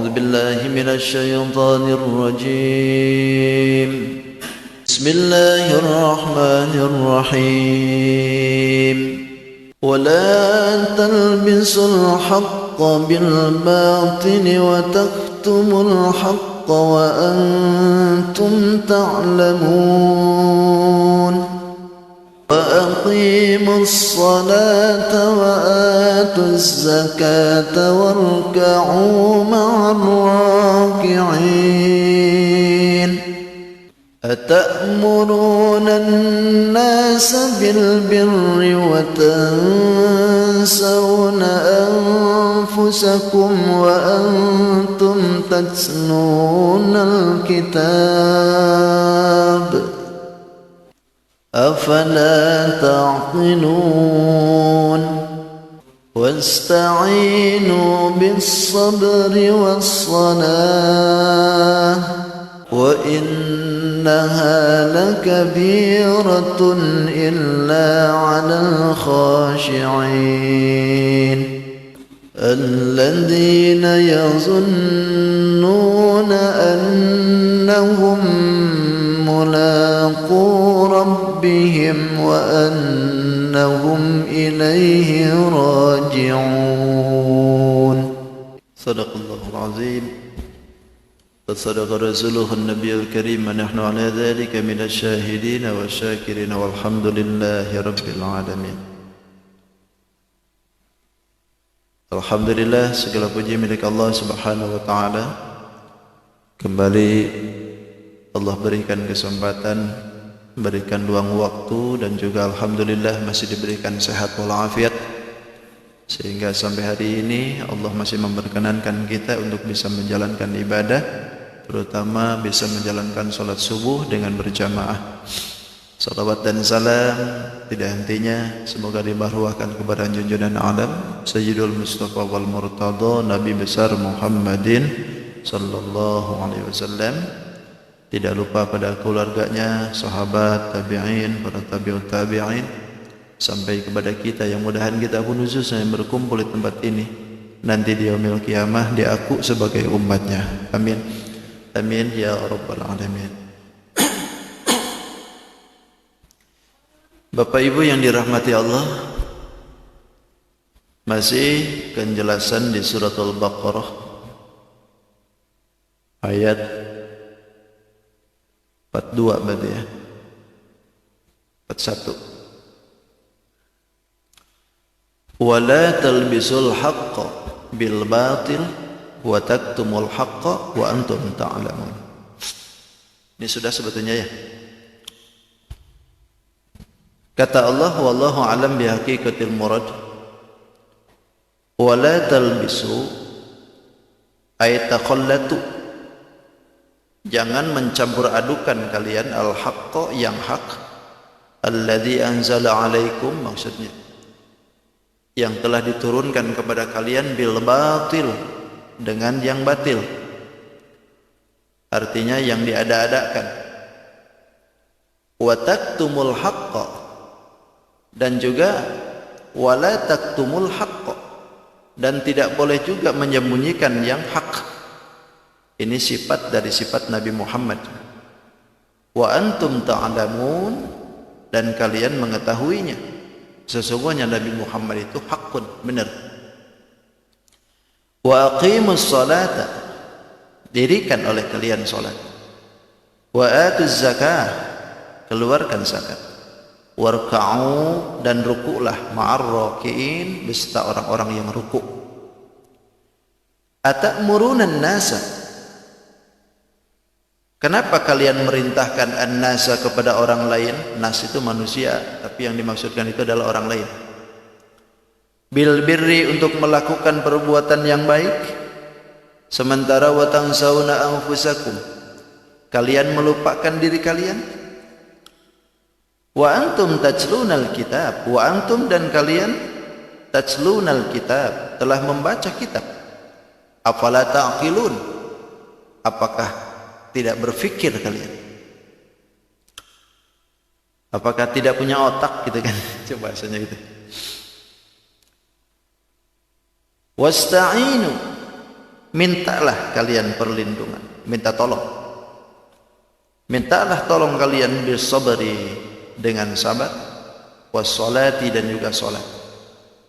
أعوذ بالله من الشيطان الرجيم بسم الله الرحمن الرحيم ولا تلبسوا الحق بالباطل وتكتموا الحق وأنتم تعلمون وأقيموا الصلاة وآتوا الزكاة واركعوا مع الراكعين أتأمرون الناس بالبر وتنسون أنفسكم وأنتم تتلون الكتاب أفلا تعقلون واستعينوا بالصبر والصلاة وإنها لكبيرة إلا على الخاشعين الذين يظنون أنهم ملاقو ربهم وأنهم إليه راجعون صدق الله العظيم وصدق رسوله النبي الكريم ونحن على ذلك من الشاهدين والشاكرين والحمد لله رب العالمين. Alhamdulillah, segala puji milik Allah Subhanahu wa taala. Kembali Allah berikan kesempatan, berikan luang waktu, dan juga alhamdulillah masih diberikan sehat walafiat, sehingga sampai hari ini Allah masih memperkenankan kita untuk bisa menjalankan ibadah, terutama bisa menjalankan sholat subuh dengan berjamaah. Salawat dan salam tidak hentinya semoga dibaruahkan kepada junjungan alam Sayyidul Mustafa wal Murtada Nabi besar Muhammadin sallallahu alaihi wasallam. Tidak lupa pada keluarganya, sahabat, tabi'in, para tabi'ut tabi'in, sampai kepada kita yang mudahan kita pun khususnya yang berkumpul di tempat ini nanti di yaumil qiyamah diaku sebagai umatnya. Amin. Amin ya rabbal alamin. Bapak Ibu yang dirahmati Allah, masih penjelasan di surat Al-Baqarah ayat 42 berarti ya, 41. Wala talbisul haqqa bil batil wa taktumul haqqa wa antum ta'lamun. Ini sudah sebetulnya ya. Kata Allah, wallahu alam bihaqiqatil murad. Wala talbisu ay takhallatu, jangan mencampur adukan kalian al-haqqa yang hak, alladzi anzala alaikum, maksudnya yang telah diturunkan kepada kalian, bil batil, dengan yang batil, artinya yang diada-adakan. Wa taktumul haqqa, dan juga wala taktumul haqqa, dan tidak boleh juga menyembunyikan yang hak. Ini sifat dari sifat Nabi Muhammad. Wa antum ta'lamun, dan kalian mengetahuinya. Sesungguhnya Nabi Muhammad itu hakun, benar. Wa aqimus salata, dirikan oleh kalian salat. Wa atuz zakah, keluarkan zakat. Warka'u, dan rukuklah, ma'ar raki'in, beserta orang-orang yang rukuk. Atamuruna nasa, kenapa kalian merintahkan an-nasa kepada orang lain? Nas itu manusia, tapi yang dimaksudkan itu adalah orang lain. Bil birri, untuk melakukan perbuatan yang baik, sementara wa tansawna anfusakum, kalian melupakan diri kalian. Wa antum tajlunal kitab, wa antum, dan kalian tajlunal kitab, telah membaca kitab. Afala ta'qilun, apakah tidak berfikir kalian? Apakah tidak punya otak gitu kan? Coba bahasanya gitu. Wasta'inu, mintalah kalian perlindungan, minta tolong. Mintalah tolong kalian bisabri, dengan sabar, wassalati, dan juga salat.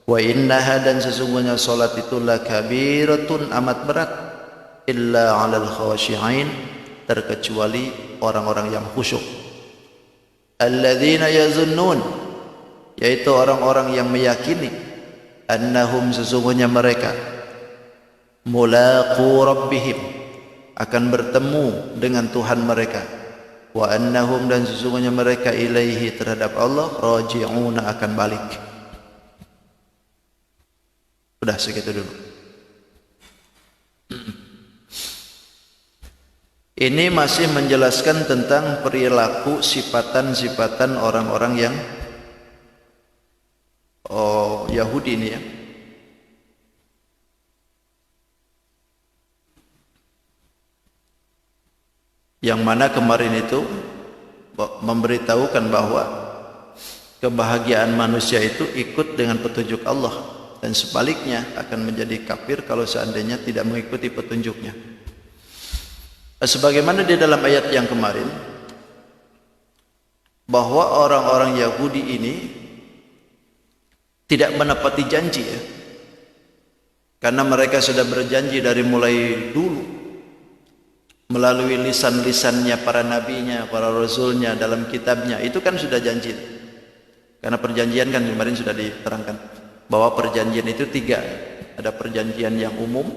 Wa innaha, dan sesungguhnya salat itu lakabiratun, amat berat, illa 'alal khashi'in, terkecuali orang-orang yang khusyuk. Alladzina yazunnun, yaitu orang-orang yang meyakini, annahum, sesungguhnya mereka, mulaqu rabbihim, akan bertemu dengan Tuhan mereka, wa annahum, dan sesungguhnya mereka, ilaihi, terhadap Allah, raji'una, akan balik. Sudah segitu dulu. Ini masih menjelaskan tentang perilaku sifatan-sifatan orang-orang yang Yahudi ini ya. Yang mana kemarin itu memberitahukan bahwa kebahagiaan manusia itu ikut dengan petunjuk Allah, dan sebaliknya akan menjadi kafir kalau seandainya tidak mengikuti petunjuknya. Sebagaimana di dalam ayat yang kemarin, bahwa orang-orang Yahudi ini tidak menepati janji ya, karena mereka sudah berjanji dari mulai dulu melalui lisan-lisannya para nabinya, para rasulnya, dalam kitabnya, itu kan sudah janji. Karena perjanjian kan kemarin sudah diterangkan bahwa perjanjian itu tiga, ada perjanjian yang umum,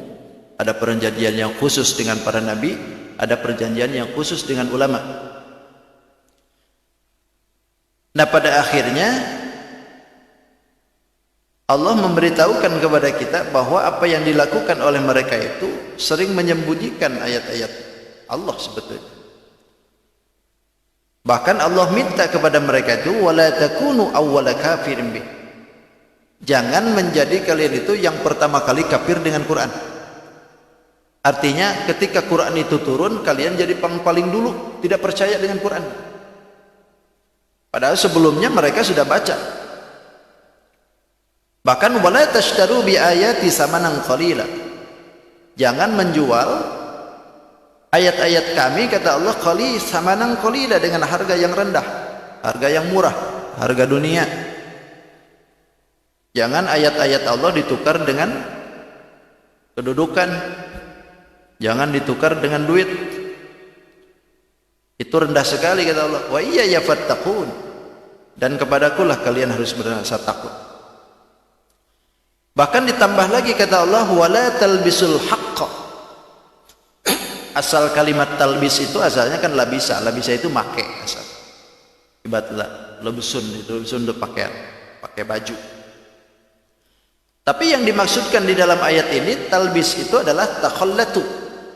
ada perjanjian yang khusus dengan para nabi, ada perjanjian yang khusus dengan ulama. Nah, pada akhirnya Allah memberitahukan kepada kita bahwa apa yang dilakukan oleh mereka itu sering menyembunyikan ayat-ayat Allah sebetulnya. Bahkan Allah minta kepada mereka itu, wala takunu awwala kafirin bih, jangan menjadi kalian itu yang pertama kali kafir dengan Quran. Artinya ketika Quran itu turun, kalian jadi paling dulu tidak percaya dengan Quran, padahal sebelumnya mereka sudah baca. Bahkan wala tashtaru bi ayati samanan qalila, jangan menjual ayat-ayat kami, kata Allah, samanan qalila, dengan harga yang rendah, harga yang murah, harga dunia. Jangan ayat-ayat Allah ditukar dengan kedudukan, jangan ditukar dengan duit. Itu rendah sekali, kata Allah. Wa iya yafattaqun, dan kepadakulah kalian harus berasa takut. Bahkan ditambah lagi, kata Allah, wala talbisul haqqa. Asal kalimat talbis itu asalnya kan labisa. Labisa itu make asal. Ibaratlah lebsun, itu lebsun untuk pakaian, pakai baju. Tapi yang dimaksudkan di dalam ayat ini, talbis itu adalah takhallatu,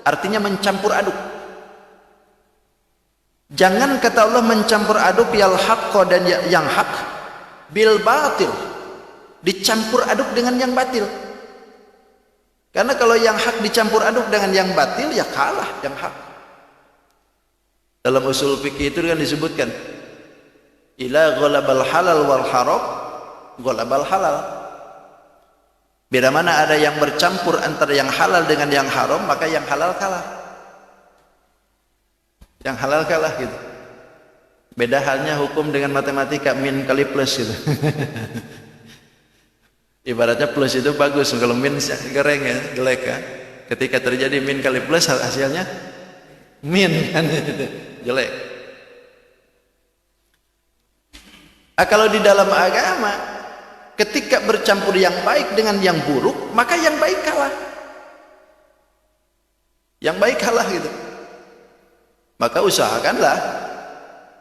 artinya mencampur aduk. Jangan, kata Allah, mencampur aduk yal haqqa, dan yang hak, bil batil, dicampur aduk dengan yang batil. Karena kalau yang hak dicampur aduk dengan yang batil, ya kalah yang hak. Dalam usul fikih itu kan disebutkan, ila ghalabal halal wal haram ghalabal halal. Bila mana ada yang bercampur antara yang halal dengan yang haram, maka yang halal kalah. Yang halal kalah gitu. Beda halnya hukum dengan matematika, min kali plus gitu. Ibaratnya plus itu bagus, kalau min gereng ya, jelek kan. Ketika terjadi min kali plus, hasilnya min kan, jelek. Kalau di dalam agama, ketika bercampur yang baik dengan yang buruk, maka yang baik kalah. Yang baik kalah gitu. Maka usahakanlah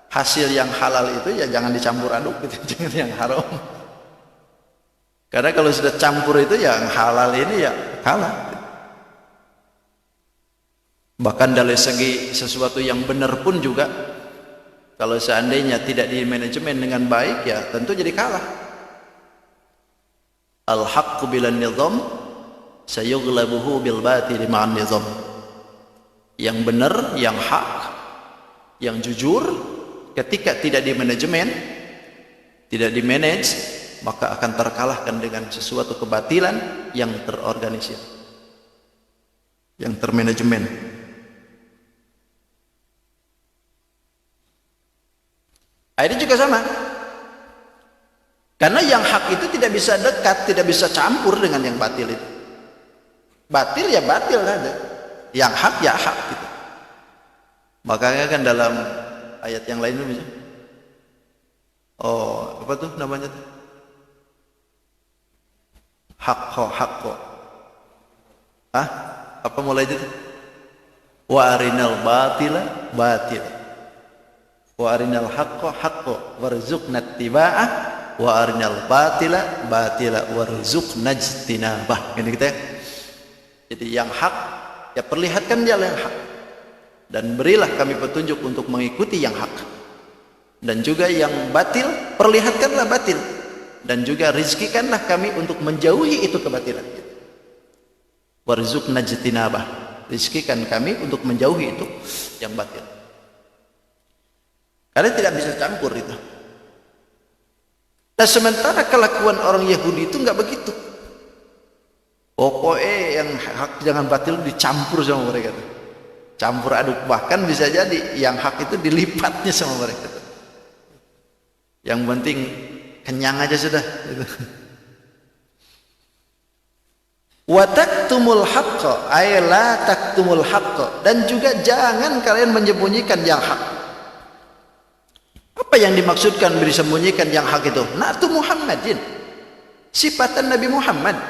hasil yang halal itu ya jangan dicampur aduk gitu, jangan yang haram. Karena kalau sudah campur itu yang halal ini ya kalah. Bahkan dari segi sesuatu yang benar pun juga, kalau seandainya tidak di manajemen dengan baik, ya tentu jadi kalah. Al-haqqu bilan nizam sayughlabuhu bil batili ma'an nizam. Yang benar, yang hak, yang jujur, ketika tidak di manajemen, tidak di manage, maka akan terkalahkan dengan sesuatu kebatilan yang terorganisir. yang termanajemen. Ini juga sama. Karena yang hak itu tidak bisa dekat, tidak bisa campur dengan yang batil itu. Batil ya batil saja. Yang hak ya hak gitu. Makanya kan dalam ayat yang lain itu bisa. Oh, apa tuh namanya tuh? Hakko. Hah? Apa mulai itu? Wa arinal batila batil. Wa arinal haqqo warzuqna ittiba'ah wa arinal batila warzuqna ijtinabah. Gini kita ya. Jadi yang hak ya perlihatkan dia yang hak. Dan berilah kami petunjuk untuk mengikuti yang hak. Dan juga yang batil perlihatkanlah batil. Dan juga rizkikanlah kami untuk menjauhi itu kebatilan. Warzuqna ijtinabah. Rizkikan kami untuk menjauhi itu yang batil. Karena tidak bisa campur itu. Nah sementara kelakuan orang Yahudi itu enggak begitu. Pokoknya yang hak jangan batil dicampur sama mereka. Campur aduk, bahkan bisa jadi yang hak itu dilipatnya sama mereka. Yang penting kenyang aja sudah. Wa taktumul haqqa ay la taktumul haqqa, dan juga jangan kalian menyembunyikan yang hak. Apa yang dimaksudkan disembunyikan yang hak itu? Na'tu Muhammadin, sifatan Nabi Muhammad.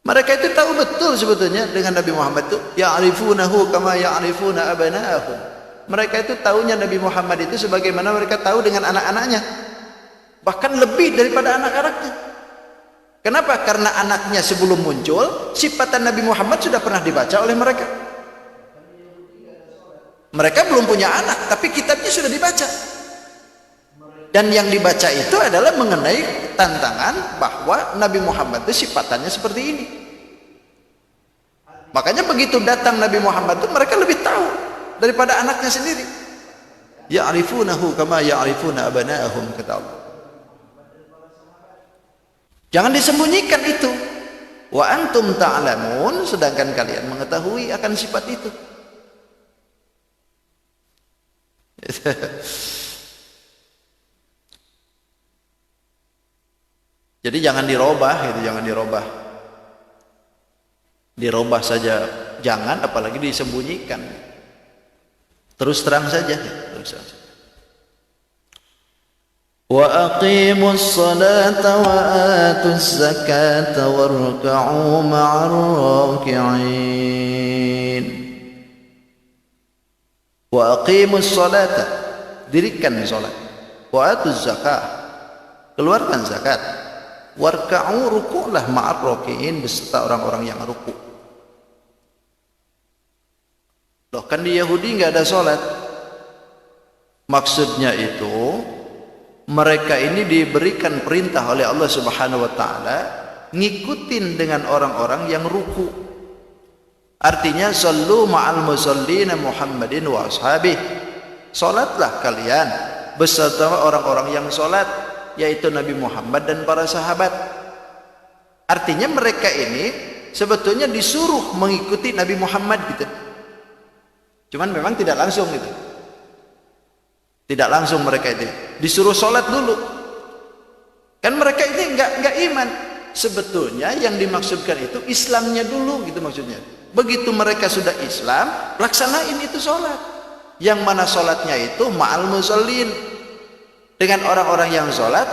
Mereka itu tahu betul sebetulnya dengan Nabi Muhammad itu ya'rifunahu kama ya'rifuna abana'ahum. Mereka itu tahunya Nabi Muhammad itu sebagaimana mereka tahu dengan anak-anaknya. Bahkan lebih daripada anak-anaknya. Kenapa? Karena anaknya sebelum muncul, sifatan Nabi Muhammad sudah pernah dibaca oleh mereka. Mereka belum punya anak, tapi kitabnya sudah dibaca. Dan yang dibaca itu adalah mengenai tantangan bahwa Nabi Muhammad itu sifatannya seperti ini. Makanya begitu datang Nabi Muhammad itu mereka lebih tahu daripada anaknya sendiri. Ya'rifunahu kama ya'rifuna abana'ahum, kata Allah. Jangan disembunyikan itu. Wa antum ta'lamun, sedangkan kalian mengetahui akan sifat itu. Jadi jangan dirubah, gitu, jangan dirubah. Dirubah saja jangan, apalagi disembunyikan. Terus terang saja, terus terang saja. Wa aqimus salata wa atuz zakata warka'u ma'ar raki'in. Wa aqimus salata, dirikan salat. Wa atuz zakah, keluarkan zakat. Warka'u, ruku'lah ma'ar raki'in, beserta orang-orang yang ruku'. Loh kan di Yahudi nggak ada salat. Maksudnya itu mereka ini diberikan perintah oleh Allah Subhanahu wa taala ngikutin dengan orang-orang yang ruku. Artinya sallu ma'al musallina Muhammadin wa ashabih. Salatlah kalian beserta orang-orang yang salat, yaitu Nabi Muhammad dan para sahabat. Artinya mereka ini sebetulnya disuruh mengikuti Nabi Muhammad gitu. Cuman memang tidak langsung gitu. Tidak langsung mereka itu disuruh sholat dulu. Kan mereka ini enggak iman. Sebetulnya yang dimaksudkan itu Islamnya dulu gitu maksudnya. Begitu mereka sudah Islam, laksanain itu sholat. Yang mana sholatnya itu ma'al musallin, dengan orang-orang yang sholat,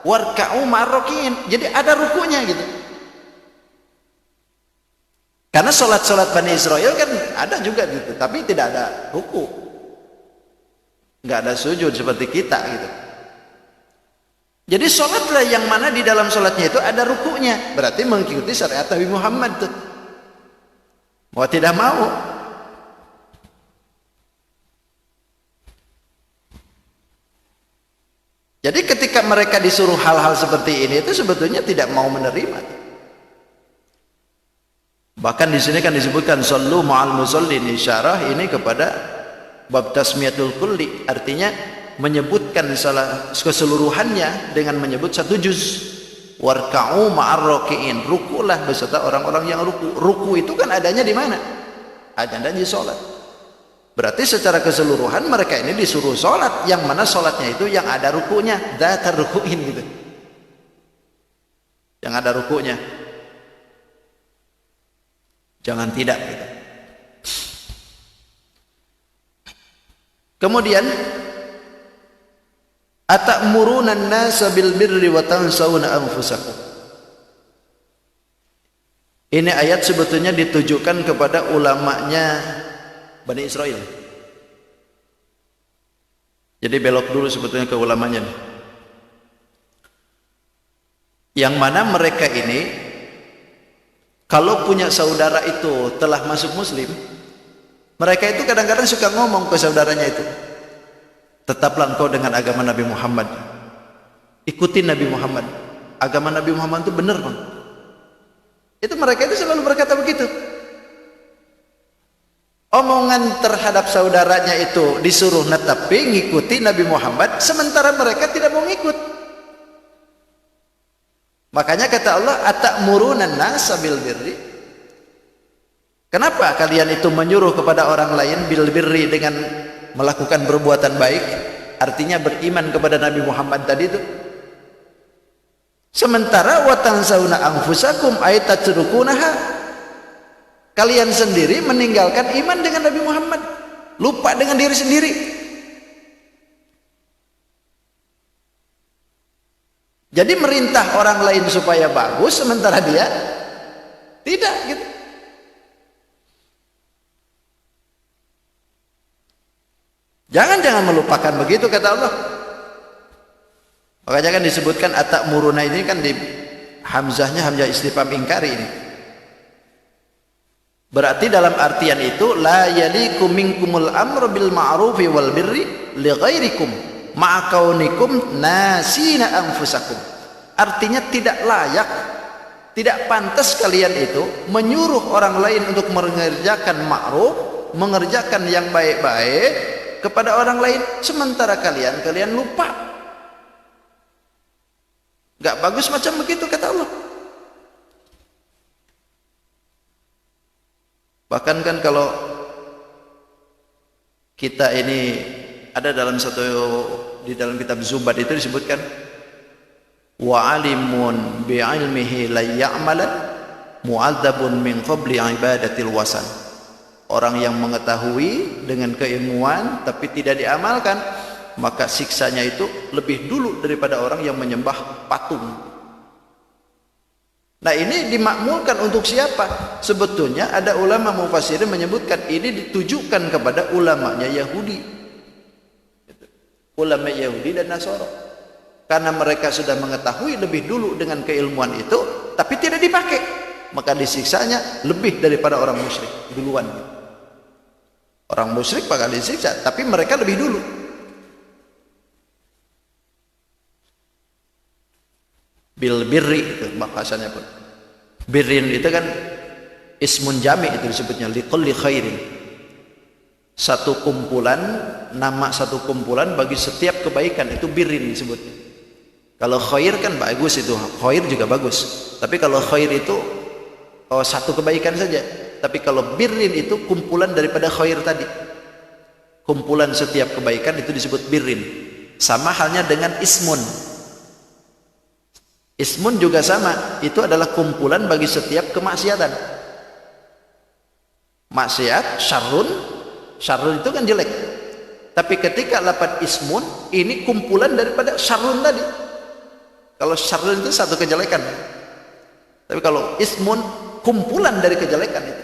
warka'u ma'arrokin, jadi ada rukunya gitu. Karena sholat-sholat Bani Israel kan ada juga gitu, tapi tidak ada ruku, nggak ada sujud seperti kita gitu. Jadi sholatlah yang mana di dalam sholatnya itu ada rukunya, berarti mengikuti syariat Nabi Muhammad tuh. Mau tidak mau. Jadi ketika mereka disuruh hal-hal seperti ini itu sebetulnya tidak mau menerima. Bahkan di sini kan disebutkan sallu ma'al musallin, isyarah ini kepada bab tasmiyatul kulli, artinya menyebutkan salah keseluruhannya dengan menyebut satu juz. Warka'u ma'ar raki'in, rukulah beserta orang-orang yang ruku. Ruku itu kan adanya di mana? Adanya di salat. Berarti secara keseluruhan mereka ini disuruh salat, yang mana salatnya itu yang ada rukunya, dzatar ruku'in gitu. Yang ada rukunya. Jangan tidak gitu. Kemudian atamuruna an-nasa bil birri wa tansawna anfusakum. Ini ayat sebetulnya ditujukan kepada ulamanya Bani Israel. Jadi belok dulu sebetulnya ke ulamanya nih. Yang mana mereka ini kalau punya saudara itu telah masuk muslim, mereka itu kadang-kadang suka ngomong ke saudaranya itu, tetaplah engkau dengan agama Nabi Muhammad, ikuti Nabi Muhammad, agama Nabi Muhammad itu benar bang. Itu mereka itu selalu berkata begitu. Omongan terhadap saudaranya itu disuruh netapi ngikuti Nabi Muhammad, sementara mereka tidak mau ngikut. Makanya kata Allah, atamuruna an-nasa bil birri. Kenapa kalian itu menyuruh kepada orang lain bil birri dengan melakukan perbuatan baik, artinya beriman kepada Nabi Muhammad tadi itu. Sementara wa tansawna anfusakum ay tatrukunaha. Kalian sendiri meninggalkan iman dengan Nabi Muhammad, lupa dengan diri sendiri. Jadi merintah orang lain supaya bagus, sementara dia tidak gitu. Jangan melupakan begitu kata Allah. Makanya kan disebutkan atamuruna ini kan di hamzahnya hamzah istifham ingkari ini. Berarti dalam artian itu la yalikum minkumul amru bil ma'rufi wal birri li ghairikum ma'a kaunikum nasina anfusakum. Artinya tidak layak, tidak pantas kalian itu menyuruh orang lain untuk mengerjakan ma'ruf, mengerjakan yang baik-baik kepada orang lain, sementara kalian lupa. Gak bagus macam begitu kata Allah. Bahkan kan kalau kita ini ada dalam di dalam kitab Zubat itu disebutkan wa alimun bi ilmihi la ya'malan mu'adzabun min qabli ibadatil wasan. Orang yang mengetahui dengan keilmuan tapi tidak diamalkan, maka siksanya itu lebih dulu daripada orang yang menyembah patung. Nah ini dimakmulkan untuk siapa? Sebetulnya ada ulama mufassirin menyebutkan ini ditujukan kepada ulamanya Yahudi, ulama Yahudi dan Nasara, karena mereka sudah mengetahui lebih dulu dengan keilmuan itu tapi tidak dipakai, maka disiksanya lebih daripada orang musyrik duluan. Orang musyrik bakal disiksa tapi mereka lebih dulu. Bil birri itu bahasanya pun. Birrin itu kan ismun jami itu disebutnya liqulli khairin. Satu kumpulan, nama satu kumpulan bagi setiap kebaikan itu birrin disebutnya. Kalau khair kan bagus itu, khair juga bagus. Tapi kalau khair itu satu kebaikan saja. Tapi kalau birrin itu kumpulan daripada khair tadi. Kumpulan setiap kebaikan itu disebut birrin. Sama halnya dengan ismun. Ismun juga sama, itu adalah kumpulan bagi setiap kemaksiatan. Maksiat, syarrun itu kan jelek. Tapi ketika lafaz ismun, ini kumpulan daripada syarrun tadi. Kalau syarrun itu satu kejelekan. Tapi kalau ismun, kumpulan dari kejelekan itu.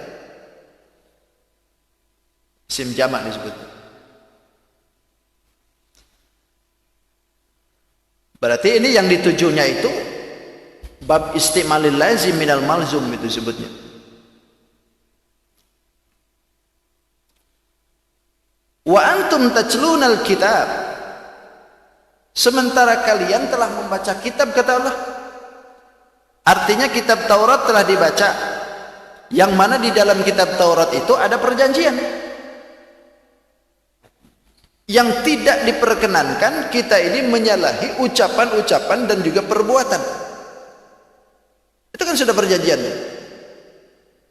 Isim jamak disebut. Berarti ini yang ditujunya itu bab istimalil lazim minal malzum itu sebutnya. Wa antum tatlunal kitab, sementara kalian telah membaca kitab kata Allah. Artinya kitab Taurat telah dibaca, yang mana di dalam kitab Taurat itu ada perjanjian yang tidak diperkenankan kita ini menyalahi ucapan-ucapan dan juga perbuatan. Itu kan sudah perjanjian.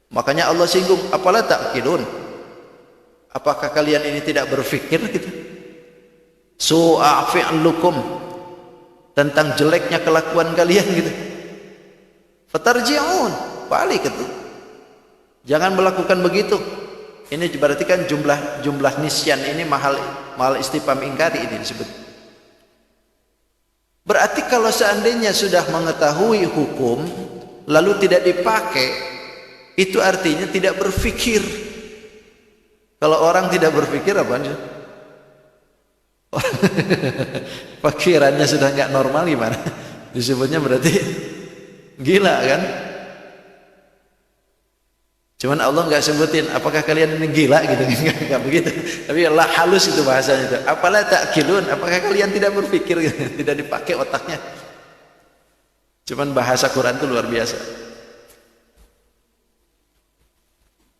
Makanya Allah singgung, apalah ta'qilun? Apakah kalian ini tidak berpikir gitu? Su'a fi'lukum, tentang jeleknya kelakuan kalian gitu. Fatarji'un, balik itu. Jangan melakukan begitu. Ini berarti kan jumlah nisyan ini mahal istifham ingkari ini disebut. Berarti kalau seandainya sudah mengetahui hukum lalu tidak dipakai, itu artinya tidak berpikir. Kalau orang tidak berpikir apa aja? Pikirannya sudah nggak normal gimana? Disebutnya berarti gila kan? Cuman Allah nggak sebutin apakah kalian ini gila gitu, nggak begitu. Tapi Allah halus itu bahasanya itu. Apalah ta'qilun, apakah kalian tidak berpikir gitu? Tidak dipakai otaknya. Cuman bahasa Quran itu luar biasa.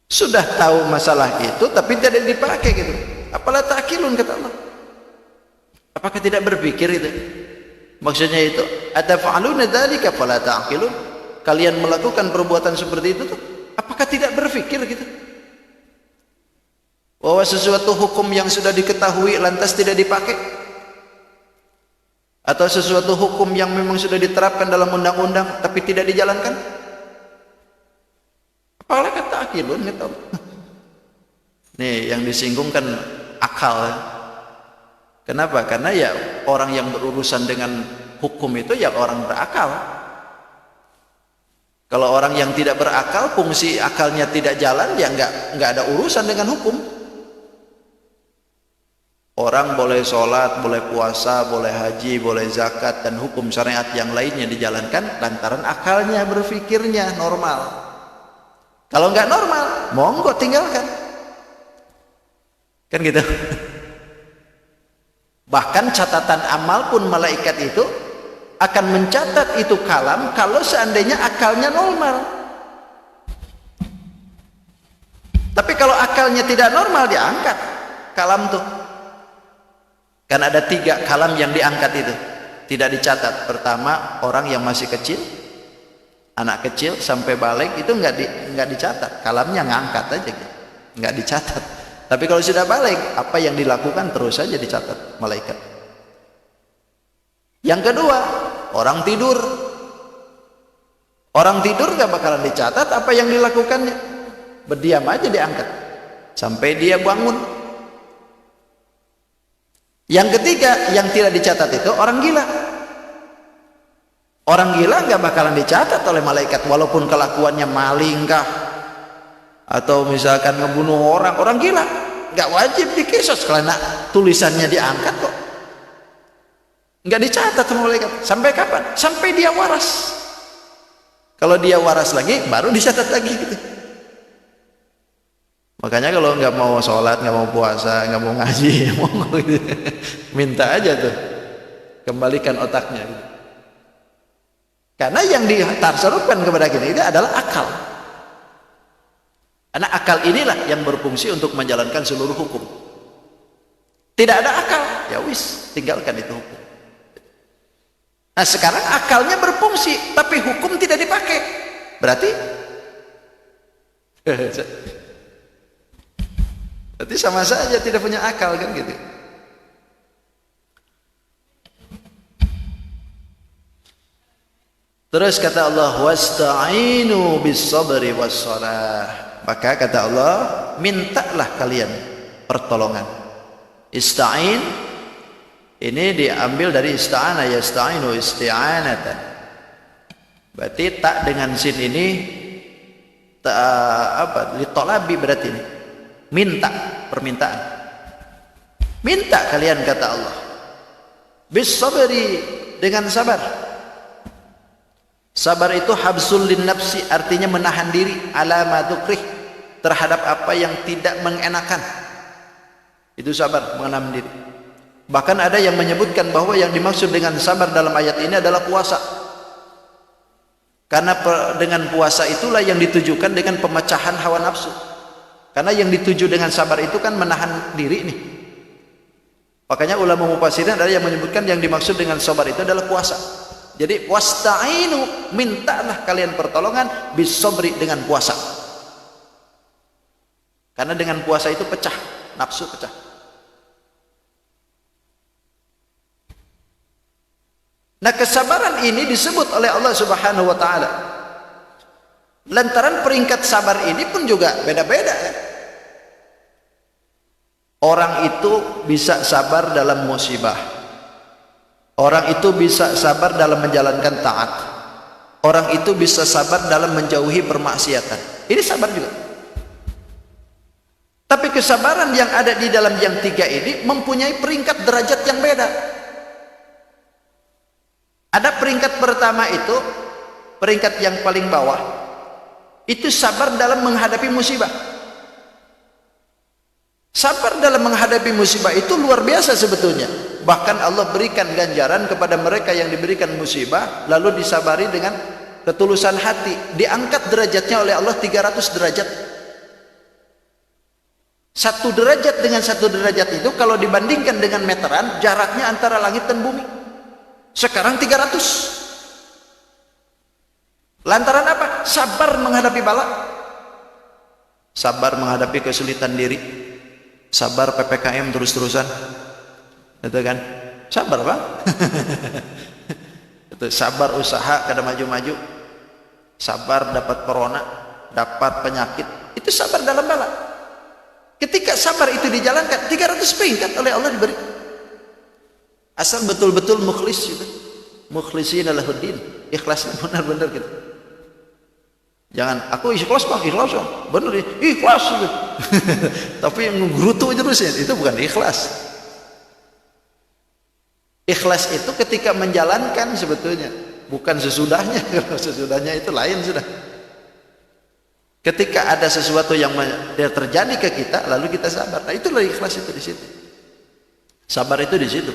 Sudah tahu masalah itu tapi tidak dipakai gitu. Apalah ta'qilun kata Allah. Apakah tidak berpikir itu? Maksudnya itu, atafa'aluna dzalika fala ta'qilun? Kalian melakukan perbuatan seperti itu tuh, apakah tidak berpikir gitu? Bahwa sesuatu hukum yang sudah diketahui lantas tidak dipakai? Atau sesuatu hukum yang memang sudah diterapkan dalam undang-undang tapi tidak dijalankan? Apalah kata akilun gitu. Nih yang disinggung kan akal. Kenapa? Karena ya orang yang berurusan dengan hukum itu ya orang berakal. Kalau orang yang tidak berakal, fungsi akalnya tidak jalan, ya nggak ada urusan dengan hukum. Orang boleh sholat, boleh puasa, boleh haji, boleh zakat, dan hukum syariat yang lainnya dijalankan lantaran akalnya, berpikirnya normal. Kalau nggak normal, monggo tinggalkan. Kan gitu. Bahkan catatan amal pun malaikat itu akan mencatat itu kalam kalau seandainya akalnya normal. Tapi kalau akalnya tidak normal, diangkat kalam tuh. Kan ada 3 kalam yang diangkat itu, tidak dicatat. Pertama, orang yang masih kecil, anak kecil sampai balik itu nggak dicatat, kalamnya ngangkat aja gitu, nggak dicatat. Tapi kalau sudah balik, apa yang dilakukan terus saja dicatat malaikat. Yang kedua, orang tidur. Orang tidur gak bakalan dicatat apa yang dilakukannya. Berdiam aja diangkat sampai dia bangun. Yang ketiga, yang tidak dicatat itu orang gila. Orang gila gak bakalan dicatat oleh malaikat walaupun kelakuannya maling kah, atau misalkan ngebunuh orang gila, nggak wajib dikisos karena tulisannya diangkat kok. Nggak dicatat sama malaikat. Sampai kapan? Sampai dia waras. Kalau dia waras lagi, baru dicatat lagi gitu. Makanya kalau nggak mau sholat, nggak mau puasa, nggak mau ngaji, mau gitu, minta aja tuh, kembalikan otaknya gitu. Karena yang ditasarufkan kepada kita itu adalah akal. Karena akal inilah yang berfungsi untuk menjalankan seluruh hukum. Tidak ada akal, ya wis, tinggalkan itu hukum. Nah sekarang akalnya berfungsi, tapi hukum tidak dipakai. Berarti sama saja tidak punya akal kan gitu. Terus kata Allah, wasta'inu bis-sabri was-shalah. Maka kata Allah, mintalah kalian pertolongan. Ista'in ini diambil dari ista'ana, yasta'inu isti'anatan. Berarti tak dengan sin ini litolabi berarti ini. Minta, permintaan. Minta kalian kata Allah. Bis-sabri, dengan sabar. Sabar itu habsul lin nafsi, artinya menahan diri ala ma tukrih, terhadap apa yang tidak mengenakan. Itu sabar, menahan diri. Bahkan ada yang menyebutkan bahwa yang dimaksud dengan sabar dalam ayat ini adalah puasa. Karena dengan puasa itulah yang ditujukan dengan pemecahan hawa nafsu. Karena yang dituju dengan sabar itu kan menahan diri nih. Makanya ulama mufassirin ada yang menyebutkan yang dimaksud dengan sabar itu adalah puasa. Jadi wasta'inu, mintalah kalian pertolongan bisabri, dengan puasa. Karena dengan puasa itu pecah, nafsu pecah. Nah, kesabaran ini disebut oleh Allah Subhanahu wa taala. Lantaran peringkat sabar ini pun juga beda-beda ya. Orang itu bisa sabar dalam musibah. Orang itu bisa sabar dalam menjalankan taat. Orang itu bisa sabar dalam menjauhi permaksiatan. Ini sabar juga. Tapi kesabaran yang ada di dalam yang tiga ini mempunyai peringkat derajat yang beda. Ada peringkat pertama itu, peringkat yang paling bawah, itu sabar dalam menghadapi musibah. Sabar dalam menghadapi musibah itu luar biasa sebetulnya. Bahkan Allah berikan ganjaran kepada mereka yang diberikan musibah lalu disabari dengan ketulusan hati. Diangkat derajatnya oleh Allah 300 derajat. Satu derajat dengan satu derajat itu kalau dibandingkan dengan meteran, jaraknya antara langit dan bumi. Sekarang 300. Lantaran apa? Sabar menghadapi bala. Sabar menghadapi kesulitan diri. Sabar PPKM terus-terusan. Itu kan? Sabar, Bang. Itu sabar usaha kada maju-maju. Sabar dapat corona, dapat penyakit. Itu sabar dalam bala. Ketika sabar itu dijalankan, 300 peringkat oleh Allah diberi. Asal betul-betul mukhlis gitu. Mukhlishina lahuddin, ikhlas benar-benar gitu. Jangan aku ikhlas Bang, ikhlas Bang. Bener ya, ikhlas gitu. Tapi yang ngerutu terus ya, itu bukan ikhlas. Ikhlas itu ketika menjalankan sebetulnya, bukan sesudahnya. Kalau sesudahnya itu lain sudah. Ketika ada sesuatu yang terjadi ke kita, lalu kita sabar. Nah, itulah ikhlas itu di situ. Sabar itu di situ.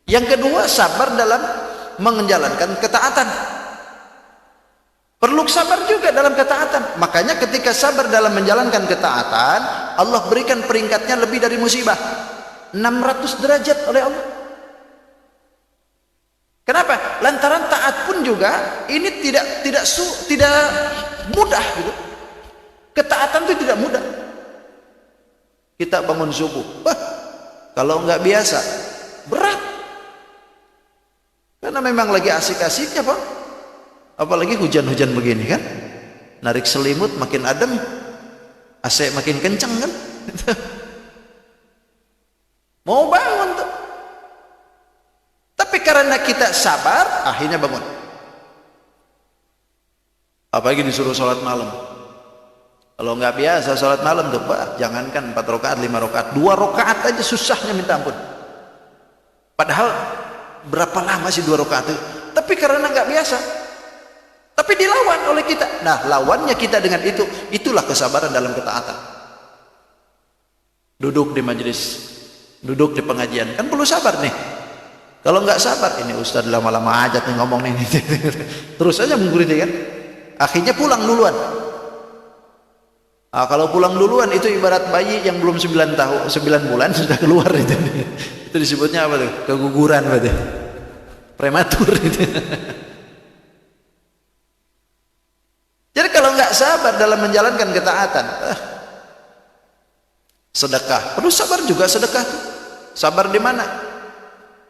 Yang kedua, sabar dalam menjalankan ketaatan. Perlu sabar juga dalam ketaatan. Makanya ketika sabar dalam menjalankan ketaatan, Allah berikan peringkatnya lebih dari musibah. 600 derajat oleh Allah. Kenapa? Lantaran taat pun juga ini tidak mudah gitu. Ketaatan itu tidak mudah. Kita bangun subuh, kalau nggak biasa berat. Karena memang lagi asik-asiknya, Pak. Apalagi hujan-hujan begini kan. Narik selimut makin adem, AC makin kencang kan. Mau bangun tuh. Tapi karena kita sabar, akhirnya bangun. Apalagi disuruh sholat malam. Kalau nggak biasa sholat malam tuh, Pak, jangankan 4 rakaat, 5 rakaat, 2 rakaat aja susahnya minta ampun. Padahal berapa lama sih 2 rakaat itu? Tapi karena nggak biasa, tapi dilawan oleh kita. Nah, lawannya kita dengan itu, itulah kesabaran dalam ketaatan. Duduk di majelis, duduk di pengajian, kan perlu sabar nih. Kalau nggak sabar, ini Ustadz lama-lama aja nih ngomong nih, terus aja mengguriti kan. Akhirnya pulang duluan. Nah, kalau pulang duluan itu ibarat bayi yang belum 9 bulan sudah keluar itu. Itu disebutnya apa tuh? Keguguran berarti. Prematur itu. Jadi kalau nggak sabar dalam menjalankan ketaatan, sedekah perlu sabar juga. Sedekah tuh sabar di mana?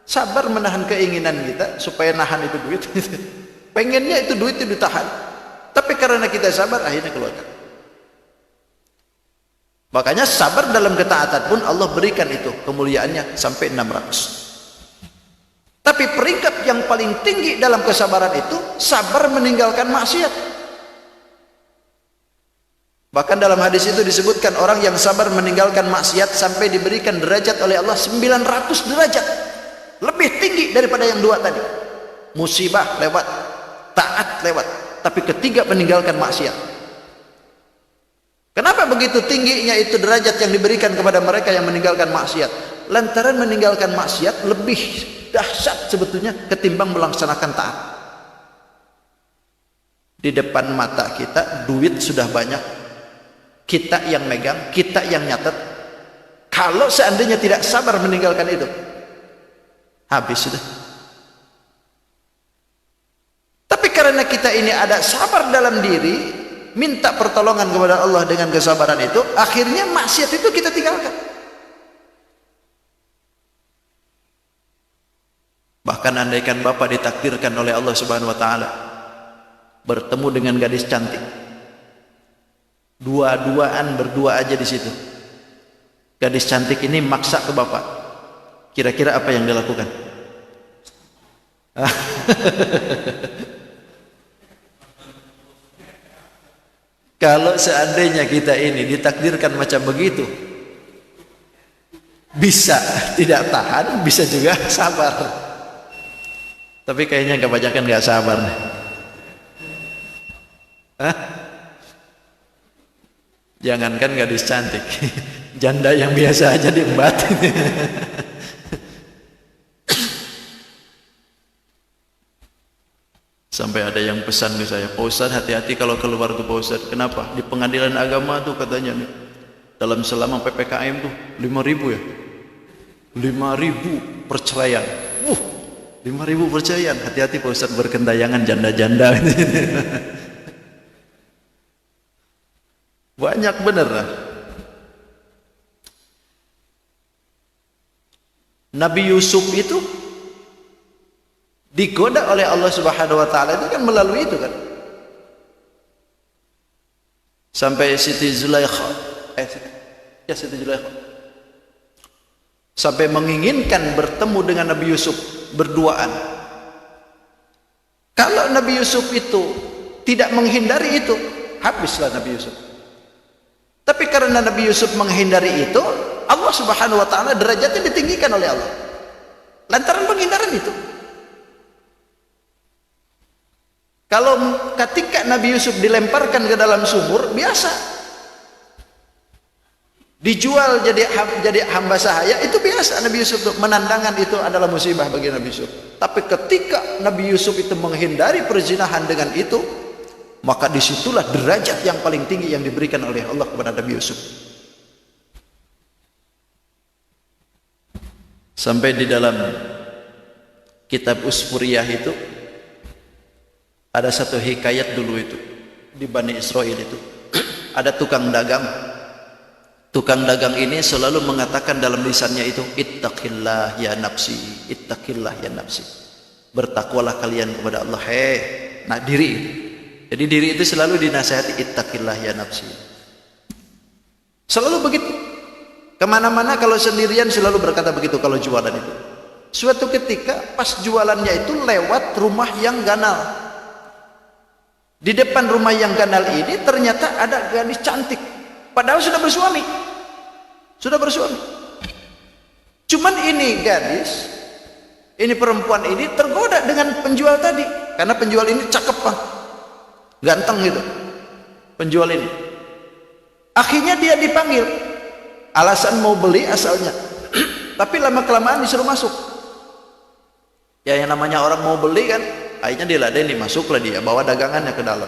Sabar menahan keinginan kita supaya nahan itu duit. Pengennya itu duit itu ditahan, tapi karena kita sabar akhirnya keluarkan. Makanya sabar dalam ketaatan pun Allah berikan itu kemuliaannya sampai 600. Tapi peringkat yang paling tinggi dalam kesabaran itu sabar meninggalkan maksiat. Bahkan dalam hadis itu disebutkan orang yang sabar meninggalkan maksiat sampai diberikan derajat oleh Allah 900 derajat. Lebih tinggi daripada yang 2 tadi. Musibah lewat, taat lewat, tapi ketiga meninggalkan maksiat. Kenapa begitu tingginya itu derajat yang diberikan kepada mereka yang meninggalkan maksiat? Lantaran meninggalkan maksiat lebih dahsyat sebetulnya ketimbang melaksanakan taat. Di depan mata kita duit sudah banyak, kita yang megang, kita yang nyatet. Kalau seandainya tidak sabar meninggalkan itu, habis sudah. karena kita ini ada sabar dalam diri, minta pertolongan kepada Allah dengan kesabaran itu, akhirnya maksiat itu kita tinggalkan. Bahkan andaikan bapak ditakdirkan oleh Allah Subhanahu wa taala bertemu dengan gadis cantik, dua-duaan berdua aja di situ. Gadis cantik ini maksa ke bapak. Kira-kira apa yang dilakukan? Kalau seandainya kita ini ditakdirkan macam begitu, bisa tidak tahan, bisa juga sabar. Tapi kayaknya kebanyakan nggak sabar nih. Jangankan gadis cantik, janda yang biasa aja diembat. Sampai ada yang pesan ke saya, Pak Ustadz hati-hati kalau keluar tuh Pak Ustadz. Kenapa? Di pengadilan agama tuh katanya nih, dalam selama PPKM tuh 5.000 ya, 5.000 perceraian. 5.000 perceraian. Hati-hati Pak Ustadz, berkentayangan janda-janda. Banyak bener lah. Nabi Yusuf itu digoda oleh Allah Subhanahu wa taala itu kan melalui itu kan. Sampai Siti Zulaikha Siti Zulaikha sampai menginginkan bertemu dengan Nabi Yusuf berduaan. Kalau Nabi Yusuf itu tidak menghindari itu, habislah Nabi Yusuf. Tapi karena Nabi Yusuf menghindari itu, Allah Subhanahu wa taala derajatnya ditinggikan oleh Allah lantaran penghindaran itu. Kalau ketika Nabi Yusuf dilemparkan ke dalam sumur, biasa. Dijual jadi hamba sahaya, itu biasa Nabi Yusuf. Menandangan itu adalah musibah bagi Nabi Yusuf. Tapi ketika Nabi Yusuf itu menghindari perzinahan dengan itu, maka disitulah derajat yang paling tinggi yang diberikan oleh Allah kepada Nabi Yusuf. Sampai di dalam kitab Usfuriyah itu ada satu hikayat dulu itu di Bani Israel itu ada tukang dagang. Tukang dagang ini selalu mengatakan dalam lisannya itu, ittaqillah ya nafsi, ittaqillah ya nafsi. Bertakwalah kalian kepada Allah. Nah diri itu. Jadi diri itu selalu dinasihati, ittaqillah ya nafsi. Selalu begitu. Kemana-mana kalau sendirian selalu berkata begitu kalau jualan itu. Suatu ketika pas jualannya itu lewat rumah yang ganal. Di depan rumah yang ganal ini ternyata ada gadis cantik, padahal sudah bersuami. Cuman ini gadis, ini perempuan ini tergoda dengan penjual tadi, karena penjual ini cakep Pak, ganteng gitu penjual ini. Akhirnya dia dipanggil, alasan mau beli asalnya, tapi lama kelamaan disuruh masuk. Ya yang namanya orang mau beli kan, akhirnya diladeni, masuklah dia, bawa dagangannya ke dalam,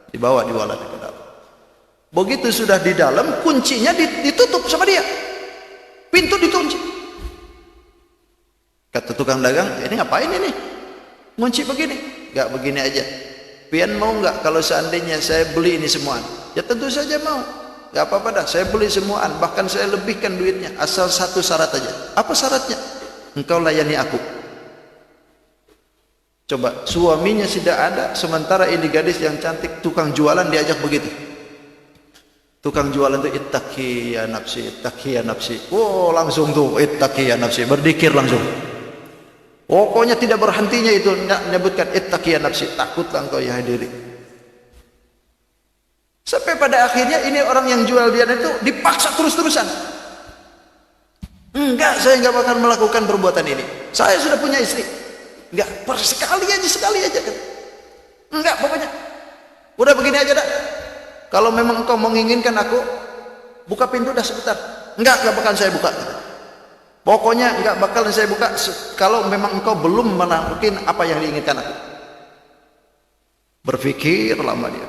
dibawa jualannya ke dalam. Begitu sudah di dalam, kuncinya ditutup sama dia, pintu dikunci. Kata tukang dagang, ini ngapain ini ngunci begini? Gak begini aja, pian mau nggak kalau seandainya saya beli ini semuaan? Ya tentu saja mau, gak apa-apa dah, saya beli semuaan, bahkan saya lebihkan duitnya, asal satu syarat aja. Apa syaratnya? Engkau layani aku. Coba, suaminya sudah ada, sementara ini gadis yang cantik, tukang jualan diajak begitu. Tukang jualan itu ittaqi ya nafsi, ittaqi ya nafsi. Oh, langsung tuh ittaqi ya nafsi, berzikir langsung. Pokoknya tidak berhentinya itu menyebutkan ittaqi ya nafsi, takutlah engkau ya diri. Sampai pada akhirnya ini orang yang jual dia itu dipaksa terus-terusan. Enggak, saya enggak bakal melakukan perbuatan ini. Saya sudah punya istri. Enggak, sekali aja kan. Enggak, pokoknya udah begini aja dah. Kalau memang engkau menginginkan aku, buka pintu dah sebentar. Enggak bakal saya buka. Pokoknya enggak bakal saya buka kalau memang engkau belum melakukan apa yang diinginkan aku. Berpikir lama dia.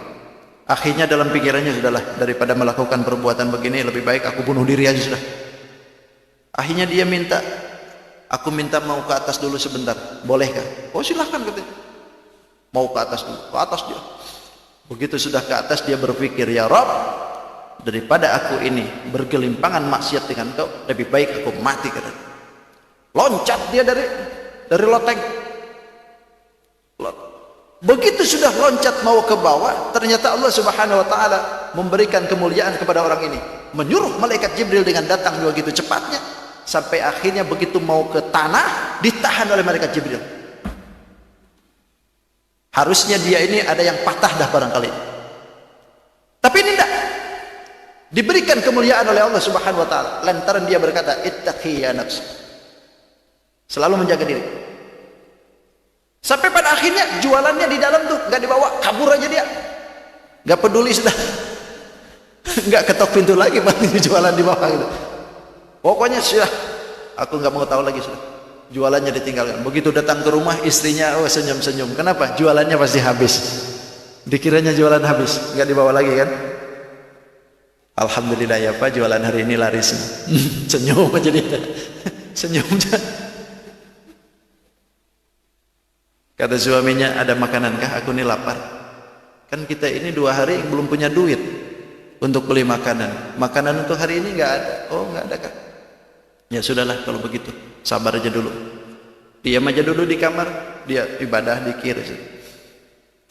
Akhirnya dalam pikirannya, sudahlah, daripada melakukan perbuatan begini, lebih baik aku bunuh diri aja sudah. Akhirnya dia minta, aku minta mau ke atas dulu sebentar, bolehkah? Oh silahkan katanya. mau ke atas dulu, ke atas dia. Begitu sudah ke atas dia berpikir, ya Rabb, daripada aku ini bergelimpangan maksiat dengan kau, lebih baik aku mati, katanya. Loncat dia dari loteng. Begitu sudah loncat mau ke bawah, ternyata Allah Subhanahu wa taala memberikan kemuliaan kepada orang ini, menyuruh malaikat Jibril dengan datang begitu cepatnya, sampai akhirnya begitu mau ke tanah ditahan oleh malaikat Jibril. Harusnya dia ini ada yang patah dah barangkali, tapi ini tidak, diberikan kemuliaan oleh Allah Subhanahu wa taala lantaran dia berkata, ittaqi ya nafs, selalu menjaga diri. Sampai pada akhirnya jualannya di dalam tuh nggak dibawa, kabur aja dia, nggak peduli sudah, nggak ketok pintu lagi, paling jualan di bawah gitu. Pokoknya sudah, aku nggak mau tahu lagi sudah. Jualannya ditinggalkan. Begitu datang ke rumah, istrinya senyum-senyum. Kenapa? Jualannya pasti habis. Dikiranya jualan habis, nggak dibawa lagi kan? Alhamdulillah ya Pak, jualan hari ini laris. Senyum aja dia, senyum aja. Kata suaminya, ada makanankah? Aku ini lapar. Kan kita ini 2 hari belum punya duit untuk beli makanan. Makanan untuk hari ini nggak ada. Oh nggak ada kan? Ya sudahlah kalau begitu, sabar aja dulu. Diam aja dulu di kamar, dia ibadah dikir.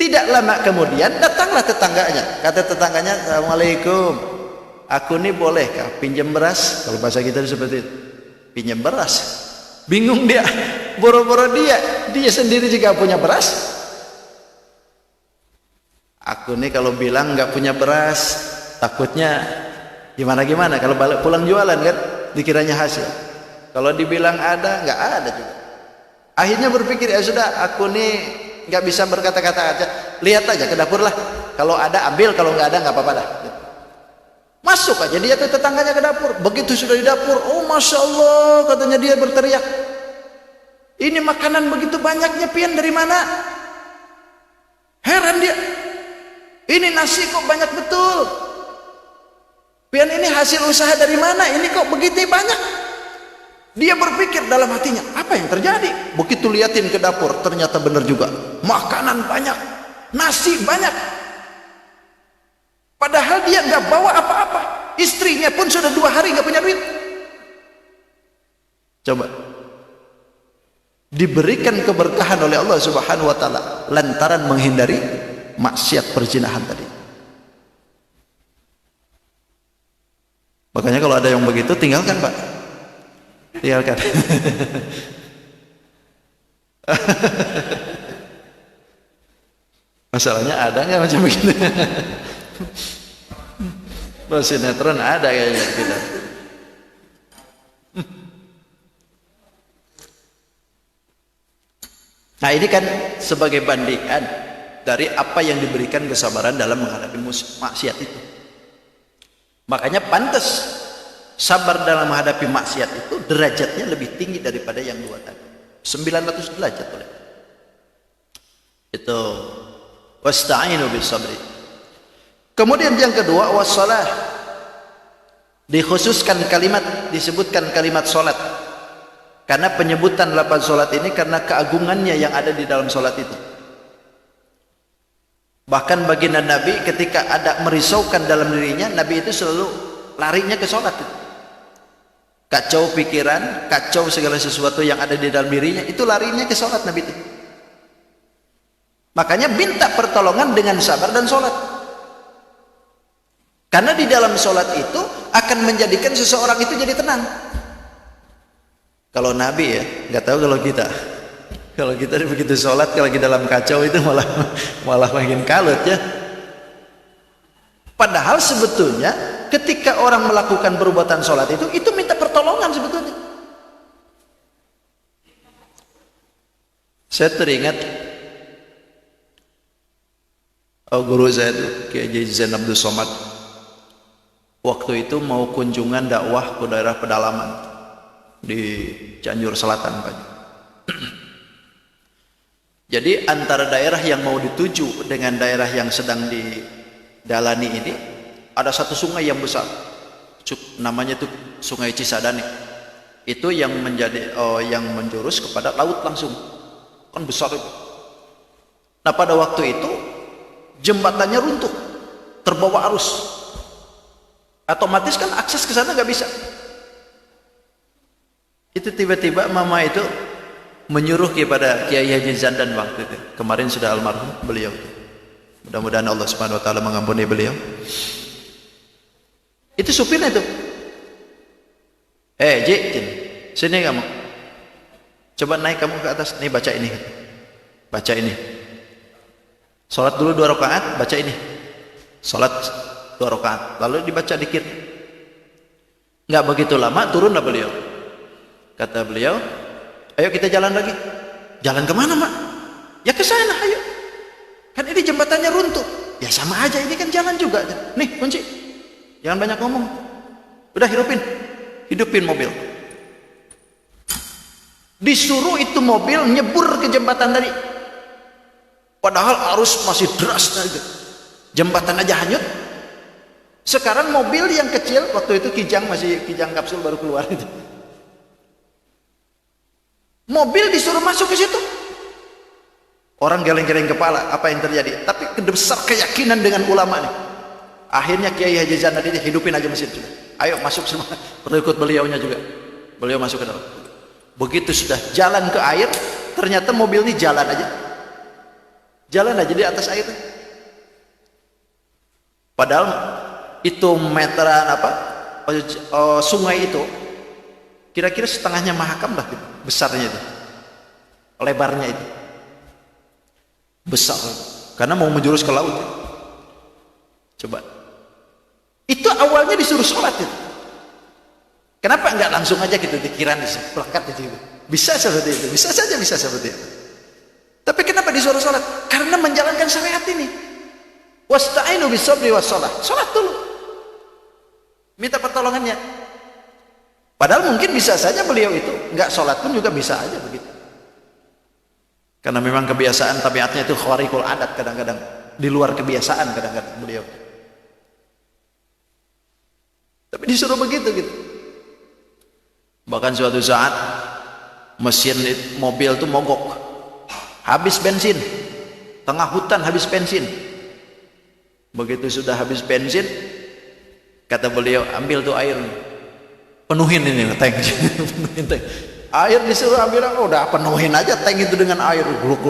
Tidak lama kemudian datanglah tetangganya. Kata tetangganya, Assalamualaikum, aku ini bolehkah pinjam beras? Kalau bahasa kita seperti itu, pinjam beras. Bingung dia, boro-boro dia sendiri juga punya beras. Aku nih kalau bilang nggak punya beras, takutnya gimana kalau balik pulang jualan kan, dikiranya hasil. Kalau dibilang ada, nggak ada juga. Akhirnya berpikir, ya sudah, aku nih nggak bisa berkata-kata aja, lihat aja ke dapur lah. Kalau ada ambil, kalau nggak ada nggak apa-apa dah. Masuk aja dia ke tetangganya ke dapur. Begitu sudah di dapur, oh masya Allah, katanya dia berteriak, ini makanan begitu banyaknya pian dari mana? Heran dia, ini nasi kok banyak betul. Pian ini hasil usaha dari mana? Ini kok begitu banyak? Dia berpikir dalam hatinya, apa yang terjadi? Begitu liatin ke dapur, ternyata benar juga, makanan banyak, nasi banyak. Padahal dia nggak bawa apa-apa, istrinya pun sudah 2 hari nggak punya duit. Coba, diberikan keberkahan oleh Allah Subhanahu wa taala lantaran menghindari maksiat perzinahan tadi. Makanya kalau ada yang begitu, tinggalkan Pak, tinggalkan. Masalahnya ada nggak macam begitu? Sinetron ada kayaknya kita. Nah ini kan sebagai bandingan dari apa yang diberikan kesabaran dalam menghadapi maksiat itu. Makanya pantas sabar dalam menghadapi maksiat itu derajatnya lebih tinggi daripada yang 2 tadi. 900 derajat boleh. Itu wasta'inu bis sabri. Kemudian yang kedua, wassalah, dikhususkan kalimat, disebutkan kalimat solat, karena penyebutan lafaz solat ini karena keagungannya yang ada di dalam solat itu. Bahkan baginda Nabi ketika ada merisaukan dalam dirinya, Nabi itu selalu larinya ke solat itu. Kacau pikiran, kacau segala sesuatu yang ada di dalam dirinya, itu larinya ke solat Nabi itu. Makanya minta pertolongan dengan sabar dan solat. Karena di dalam sholat itu akan menjadikan seseorang itu jadi tenang. Kalau Nabi ya, nggak tahu kalau kita. Kalau kita begitu sholat, kalau lagi dalam kacau itu malah makin kalut ya. Padahal sebetulnya ketika orang melakukan perbuatan sholat itu minta pertolongan sebetulnya. Saya teringat guru saya itu Kiai Zain Abdul Somad. Waktu itu mau kunjungan dakwah ke daerah pedalaman di Cianjur Selatan Pak. Jadi antara daerah yang mau dituju dengan daerah yang sedang didalani ini ada satu sungai yang besar, namanya itu Sungai Cisadane. Itu yang menjadi yang menjurus kepada laut langsung, kan besar itu. Nah pada waktu itu jembatannya runtuh, terbawa arus, otomatis kan akses ke sana nggak bisa. Itu tiba-tiba mama itu menyuruh kepada Kiai Haji Zandan waktu itu, kemarin sudah almarhum beliau. Mudah-mudahan Allah Subhanahu Wa Taala mengampuni beliau. Itu supirnya itu, Jin, sini kamu, coba naik kamu ke atas, nih baca ini, baca ini. Sholat dulu 2 rakaat, baca ini. Sholat 2 rakaat, lalu dibaca dikir. Nggak begitu lama turunlah beliau. Kata beliau, ayo kita jalan lagi. Jalan kemana mak? Ya ke sana, ayo. Kan ini jembatannya runtuh. Ya sama aja, ini kan jalan juga. Nih kunci, jangan banyak ngomong. Udah hidupin mobil. Disuruh itu mobil nyebur ke jembatan tadi. Padahal arus masih deras aja. Jembatan aja hanyut. Sekarang mobil yang kecil, waktu itu masih kijang kapsul baru keluar itu. Mobil disuruh masuk ke situ. Orang geleng-geleng kepala, apa yang terjadi? Tapi besar keyakinan dengan ulama nih. Akhirnya Kiai Haji Zandan ini hidupin aja mesin juga. Ayo masuk semua. Pengikut beliaunya juga. Beliau masuk ke dalam. Begitu sudah jalan ke air, ternyata mobil ini jalan aja di atas air. Padahal itu meteran sungai itu kira-kira setengahnya Mahakam lah gitu, besarnya itu, lebarnya itu besar, karena mau menjurus ke laut. Coba, itu awalnya disuruh sholat itu. Kenapa enggak langsung aja gitu dikiran di plakat itu? Bisa seperti itu, bisa saja bisa seperti itu. Tapi kenapa disuruh sholat? Karena menjalankan syariat ini. Wasta'inu bis-sabri was-shalah. Sholat dulu. Minta pertolongannya. Padahal mungkin bisa saja beliau itu enggak sholat pun juga bisa aja begitu. Karena memang kebiasaan tabiatnya itu khawariqul adat, kadang-kadang di luar kebiasaan kadang-kadang beliau. Tapi disuruh begitu gitu. Bahkan suatu saat mesin mobil itu mogok. Habis bensin, tengah hutan habis bensin. Begitu sudah habis bensin, kata beliau, ambil tuh air, penuhin ini tank. Penuhin tank. Air disuruh ambil, udah penuhin aja tank itu dengan air, gluk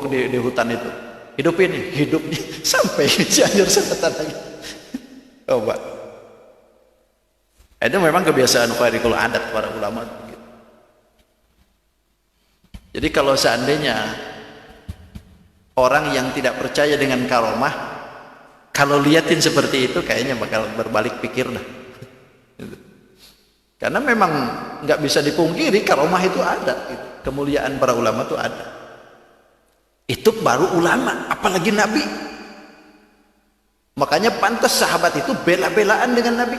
di hutan itu. Hidupin, hidupnya sampai Cianjur setetan lagi. Coba. Itu memang kebiasaan khawariqul adat para ulama. Jadi kalau seandainya orang yang tidak percaya dengan karomah, kalau liatin seperti itu kayaknya bakal berbalik pikir dah. Karena memang nggak bisa dipungkiri karomah itu ada, kemuliaan para ulama itu ada. Itu baru ulama, apalagi Nabi. Makanya pantas sahabat itu bela-belaan dengan Nabi.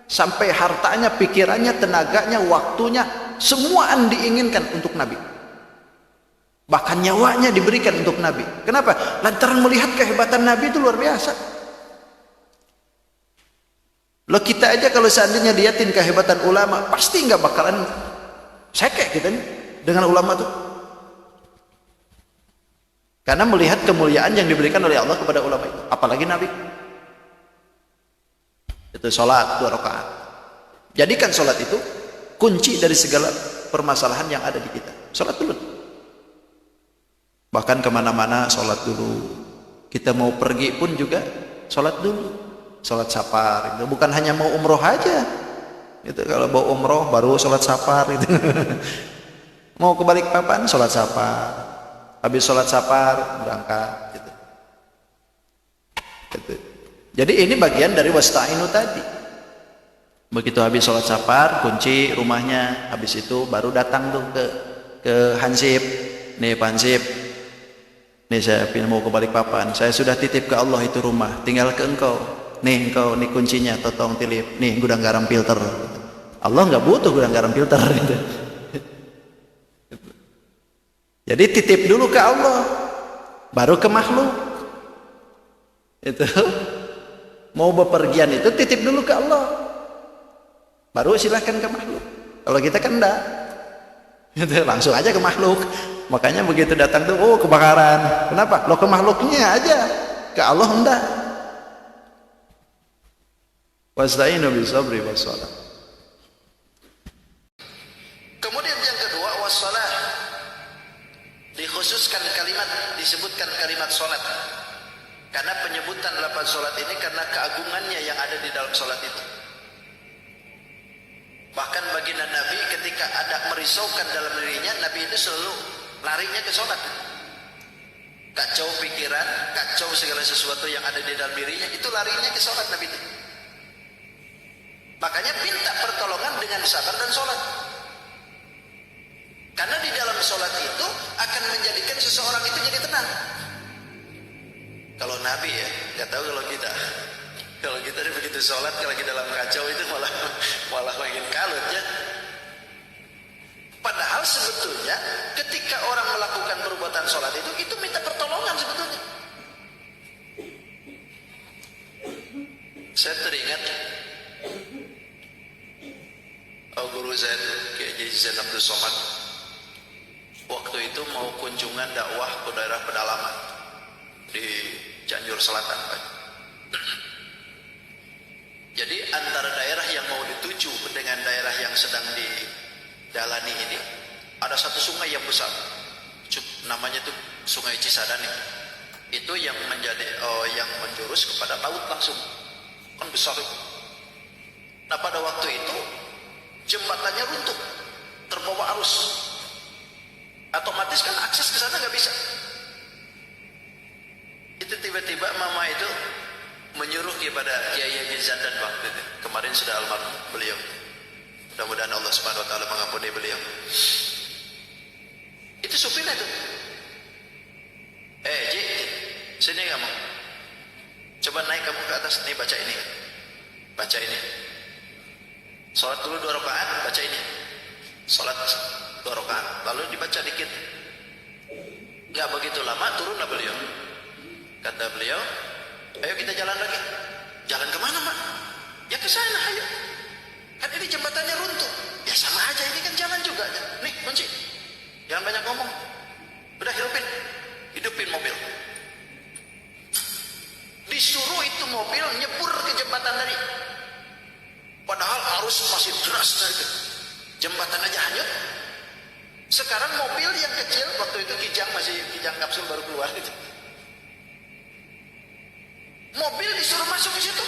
Sampai hartanya, pikirannya, tenaganya, waktunya, semuaan diinginkan untuk Nabi. Bahkan nyawanya diberikan untuk Nabi. Kenapa? Lantaran melihat kehebatan Nabi itu luar biasa. Loh kita aja kalau seandainya liatin kehebatan ulama, pasti nggak bakalan sekek kita nih dengan ulama tuh. Karena melihat kemuliaan yang diberikan oleh Allah kepada ulama itu, apalagi Nabi. Itu sholat 2 rakaat. Jadikan sholat itu kunci dari segala permasalahan yang ada di kita. Sholat dulu. Bahkan kemana-mana sholat dulu. Kita mau pergi pun juga sholat dulu. Sholat safar itu bukan hanya mau umroh aja. Itu kalau mau umroh baru sholat safar itu. Mau ke Balikpapan sholat safar. Habis sholat safar berangkat. Gitu. Gitu. Jadi ini bagian dari wasta'inu tadi. Begitu habis sholat safar, kunci rumahnya. Habis itu baru datang tuh ke Hansip. Nih Pak Hansip, nih saya mau ke Balikpapan. Saya sudah titip ke Allah itu rumah. Tinggal ke engkau. Nih engkau, nih kuncinya, totong tilip. Nih gudang garam filter. Allah nggak butuh gudang garam filter. Gitu. Jadi titip dulu ke Allah, baru ke makhluk. Itu mau bepergian itu titip dulu ke Allah, baru silahkan ke makhluk. Kalau kita kan enggak, Itu langsung aja ke makhluk. Makanya begitu datang tuh, oh kebakaran. Kenapa? Lo ke makhluknya aja, ke Allah enggak. Wasta'inu bisabri wassalah. Kemudian yang kedua, wassalah. Dikhususkan kalimat, disebutkan kalimat salat. Karena penyebutan lafaz salat ini karena keagungannya yang ada di dalam salat itu. Bahkan baginda Nabi ketika ada merisaukan dalam dirinya, Nabi itu selalu larinya ke salat. Kacau pikiran, kacau segala sesuatu yang ada di dalam dirinya, itu larinya ke salat Nabi itu. Makanya minta pertolongan dengan sabar dan salat. Karena di dalam salat itu akan menjadikan seseorang itu jadi tenang. Kalau Nabi ya, nggak tahu kalau kita. Kalau kita begitu sholat, kalau lagi dalam kacau itu malah makin kalut ya. Padahal sebetulnya ketika orang melakukan perbuatan sholat itu minta pertolongan sebetulnya. Saya teringat guru saya Kiai Zain Abdul Somad waktu itu mau kunjungan dakwah ke daerah pedalaman di Cianjur Selatan, Pak. Jadi antara daerah yang mau dituju dengan daerah yang sedang didalani ini ada satu sungai yang besar, namanya itu Sungai Cisadane. Itu yang yang menjurus kepada laut langsung, kan besar itu. Nah pada waktu itu jembatannya runtuh, terbawa arus, otomatis kan akses ke sana nggak bisa. Itu tiba-tiba mama itu menyuruh kepada Kiai Haji Zandan waktu itu. Kemarin sudah almarhum beliau. Mudah-mudahan Allah Subhanahu wa taala mengampuni beliau. Itu supirnya itu. Ji, sini kamu. Coba naik kamu ke atas, nih baca ini. Baca ini. Salat dulu 2 rakaat, baca ini. Salat 2 rakaat, lalu dibaca dikit. Enggak begitu lama turunlah beliau. Kata beliau, ayo kita jalan lagi. Jalan kemana, Mak? Ya ke sana, ayo. Kan ini jembatannya runtuh. Ya sama aja, ini kan jalan juga. Nih, kunci. Jangan banyak ngomong. Udah hidupin mobil. Disuruh itu mobil nyebur ke jembatan tadi. Padahal arus masih deras tadi. Jembatan aja hanyut. Sekarang mobil yang kecil, waktu itu kijang kapsul baru keluar gitu. Mobil disuruh masuk ke situ.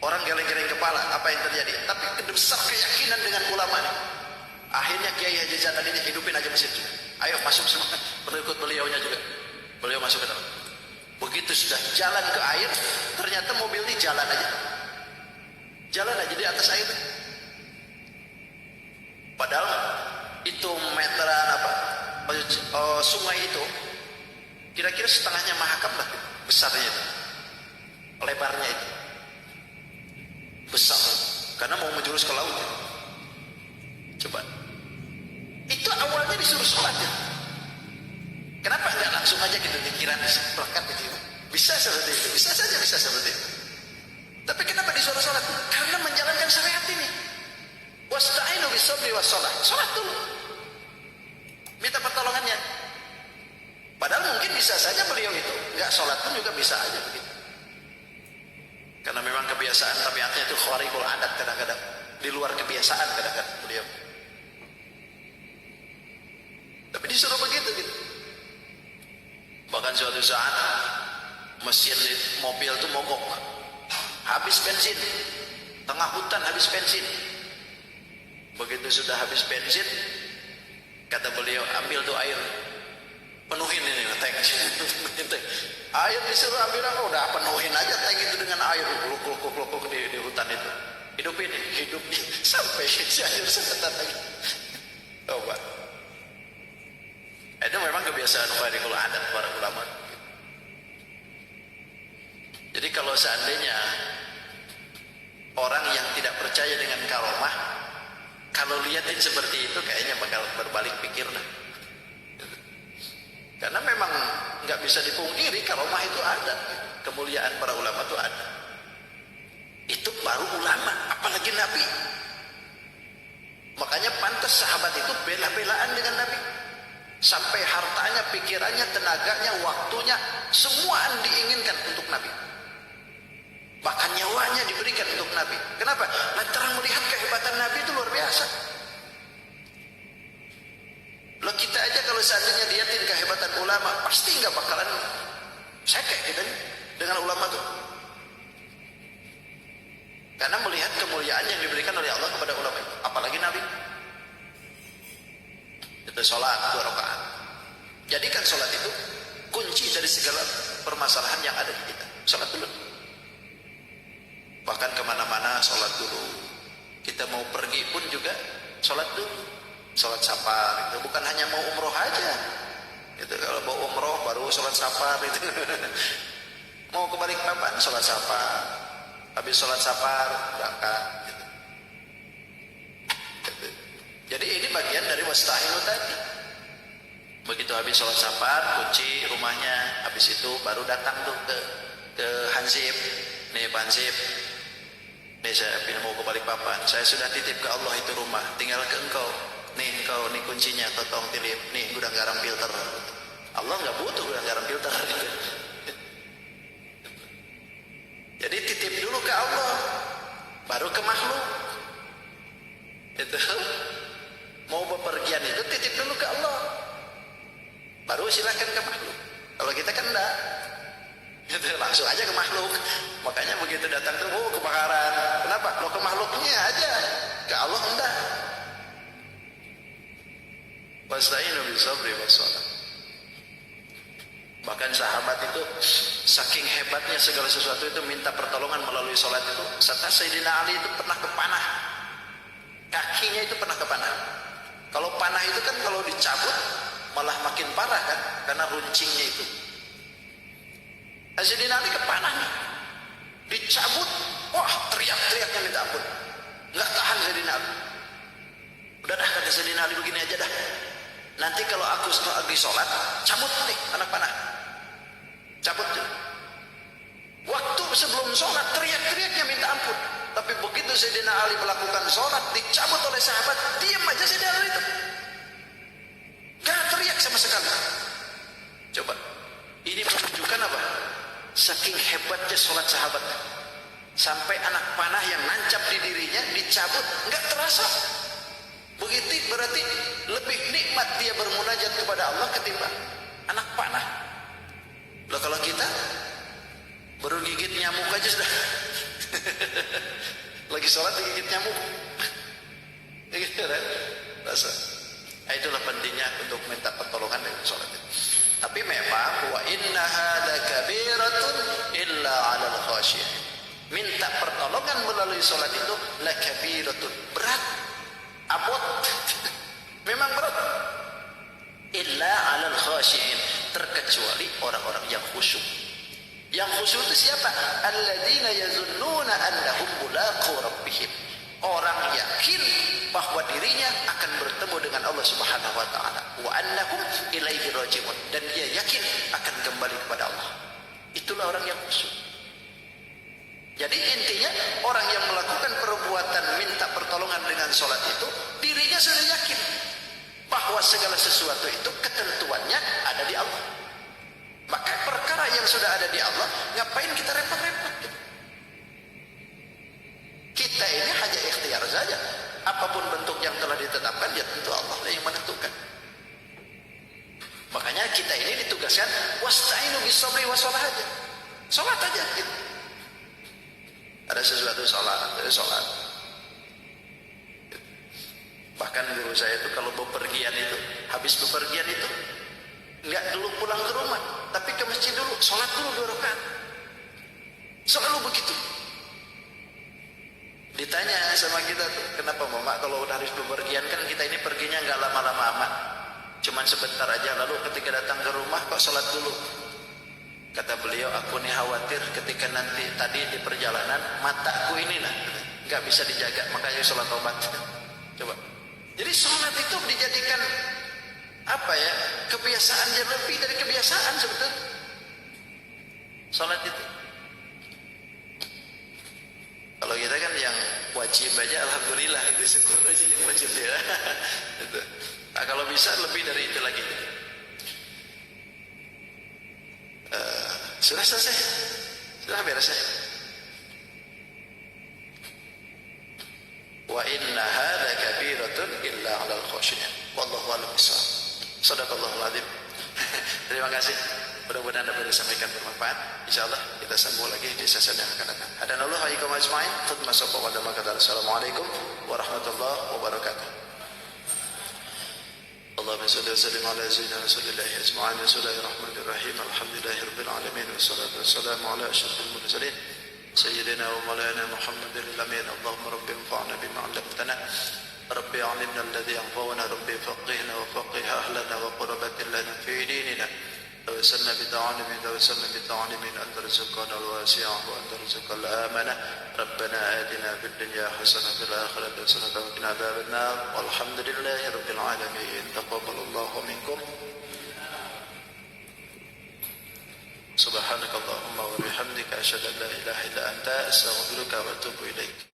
Orang geleng-geleng kepala, apa yang terjadi? Tapi besar keyakinan dengan ulama nih. Akhirnya Kiai Haji Zandan ini hidupin aja mesin. Ayo masuk semua, berikut beliaunya juga. Beliau masuk ke dalam. Begitu sudah jalan ke air, ternyata mobil ini jalan aja. Jalan aja di atas air. Padahal itu meteran sungai itu kira-kira setengahnya Mahakam lah. Besarnya itu, lebarnya itu besar, karena mau menjurus ke laut. Coba, itu awalnya disuruh sholat ya. Kenapa nggak langsung aja gitu dikira berangkat gitu? Bisa seperti itu, bisa saja bisa seperti itu. Tapi kenapa disuruh sholat? Karena menjalankan syariat ini. Wasta'inu bisabri wassalah. Sholat dulu, minta pertolongannya. Padahal mungkin bisa saja beliau itu nggak sholat pun juga bisa aja begitu. Karena memang kebiasaan tabiatnya itu khariqul adat, kadang-kadang di luar kebiasaan kadang-kadang beliau. Tapi disuruh begitu gitu. Bahkan suatu saat mesin mobil itu mogok, habis bensin, tengah hutan habis bensin. Begitu sudah habis bensin, kata beliau, ambil tuh air, penuhin ini tank. Air disuruh ambil, udah penuhin aja tank itu dengan air, kluk di hutan itu. Hidupin sampai si air sebentar lagi. Coba. Itu memang kebiasaan khariqul adat para ulama. Jadi kalau seandainya orang yang tidak percaya dengan karomah, kalau lihatin seperti itu kayaknya bakal berbalik pikir lah. Karena memang nggak bisa dipungkiri karomah itu ada, kemuliaan para ulama itu ada. Itu baru ulama, apalagi nabi. Makanya pantas Lantas sahabat itu bela-belaan dengan Nabi. Sampai hartanya, pikirannya, tenaganya, waktunya, semua diinginkan untuk Nabi. Bahkan nyawanya diberikan untuk Nabi. Kenapa? Lantaran melihat kehebatan Nabi itu luar biasa. Loh, kita aja kalau seandainya lihatin kehebatan ulama, pasti nggak bakalan sekeh kita dengan ulama tuh. Karena melihat kemuliaan yang diberikan oleh Allah kepada ulama itu. Apalagi Nabi. Itu sholat 2 rakaat. Jadikan sholat itu kunci dari segala permasalahan yang ada di kita. Sholat dulu. Bahkan kemana-mana sholat dulu. Kita mau pergi pun juga sholat dulu. Sholat safar itu bukan hanya mau umroh aja. Itu kalau mau umroh baru sholat safar itu. Mau ke Balikpapan sholat safar. Habis sholat safar berangkat. Gitu. Jadi ini bagian dari wasta'inu tadi. Begitu habis sholat safar, kunci rumahnya. Habis itu baru datang tuh ke Hansip. Nih Pak Hansip, nih saya mau ke Balikpapan. Saya sudah titip ke Allah itu rumah. Tinggal ke engkau. Nih engkau, nih kuncinya. Tolong tilip. Nih gudang garam filter. Allah nggak butuh gudang garam filter. Jadi titip dulu ke Allah, baru ke makhluk. Itu. Mau bepergian itu titip dulu ke Allah, baru silakan ke makhluk. Kalau kita kan enggak, itu langsung aja ke makhluk. Makanya begitu datang tuh, oh kebakaran. Kenapa? Lo ke makhluknya aja, ke Allah enggak. Wasta'inu bis-sabri was-shalah. Bahkan sahabat itu saking hebatnya segala sesuatu itu minta pertolongan melalui sholat itu. Serta Sayyidina Ali itu pernah kepanah, kakinya itu pernah kepanah. Kalau panah itu kan kalau dicabut malah makin parah kan, karena runcingnya itu. Sayyidina Ali kepanah nih, dicabut, wah teriak-teriaknya minta ampun, nggak tahan Sayyidina Ali. Udah dah, kata Sayyidina Ali, begini aja dah, nanti kalau aku lagi sholat cabut nih anak panah, cabut tuh. Waktu sebelum sholat teriak-teriaknya minta ampun. Tapi begitu Sayyidina Ali melakukan sholat, dicabut oleh sahabat, diam aja Sayyidina Ali itu, gak teriak sama sekali. Coba, ini menunjukkan apa? Saking hebatnya sholat sahabat. Sampai anak panah yang nancap di dirinya dicabut, gak terasa. Begitu berarti lebih nikmat dia bermunajat kepada Allah ketimbang anak panah. Loh, kalau kita baru gigit nyamuk aja sudah. Lagi sholat digigit nyamuk. Gitu kan? Rasa. Nah, itulah pentingnya untuk minta pertolongan dengan sholat itu. Tapi memang wa innaha lakabiratun illa 'alal khashiyin. Minta pertolongan melalui sholat itu lakabiratun, berat, abot. Memang berat. Illa 'alal khashiyin, terkecuali orang-orang yang khusyuk. Yang khusyuk itu siapa? Alladzina yazunnuna annahum mulaqu rabbihim. Orang yakin bahwa dirinya akan bertemu dengan Allah Subhanahu wa taala. Wa annahum ilaihi raji'un, dan dia yakin akan kembali kepada Allah. Itulah orang yang khusyuk. Jadi intinya orang yang melakukan perbuatan minta pertolongan dengan sholat itu, dirinya sudah yakin bahwa segala sesuatu itu ketentuannya ada di Allah. Maka perkara yang sudah ada di Allah, ngapain kita repot-repot? Kita ini hanya ikhtiar saja. Apapun bentuk yang telah ditetapkan, ya tentu Allah yang menentukan. Makanya kita ini ditugaskan wasta'inu bis-sabri was-shalah aja. Salat aja gitu. Ada sesuatu salat. Bahkan guru saya itu kalau bepergian itu, habis bepergian itu nggak dulu pulang ke rumah, tapi ke masjid dulu, sholat dulu 2 rakaat. Selalu begitu. Ditanya sama kita tuh, kenapa mama kalau udah habis bepergian, kan kita ini perginya nggak lama-lama amat, cuman sebentar aja, lalu ketika datang ke rumah kok sholat dulu? Kata beliau, aku nih khawatir ketika nanti tadi di perjalanan mataku ini lah nggak bisa dijaga, makanya sholat tobat. Coba. Jadi sholat itu dijadikan apa ya, kebiasaan yang lebih dari kebiasaan sebetulnya. Sholat itu, kalau kita kan yang wajib aja alhamdulillah, itu syukur aja yang wajib ya. Itu. Nah, kalau bisa lebih dari itu lagi. Sudah selesai, sudah beres ya. Wa inna hadza kabiratun illa 'alal khashiyin. Wallahu a'lam bishawab. Shadaqallahul adzim. Terima kasih. Mudah-mudahan dapat disampaikan bermanfaat. Insyaallah kita sambung lagi di sesi yang akan datang. Hadanallahu wa iyyakum ajma'in. Assalamualaikum warahmatullahi wabarakatuh. Allahumma salli wa sallim ala sayyidina Rasulillahi ajma'in. Bismillahirrahmanirrahim. Alhamdulillahirabbil alamin wassalatu wassalamu ala asyrafil mursalin. سيدنا ومولانا محمد الأمين. اللهم رب انفعنا بما علمتنا رب علمنا الذي ينفعنا رب فقهنا وفقه أهلنا وقربة لنا في ديننا توسلنا بتعلمين أنت رزقنا الواسع وأنت رزق الآمنة ربنا آتنا في الدنيا حسنة في الآخرة حسنة وقنا عذاب النار والحمد لله رب العالمين. تقبل الله منكم. Subhanakallahumma wa bihamdika asyhadu an la ilaha illa anta astaghfiruka wa atubu ilaik.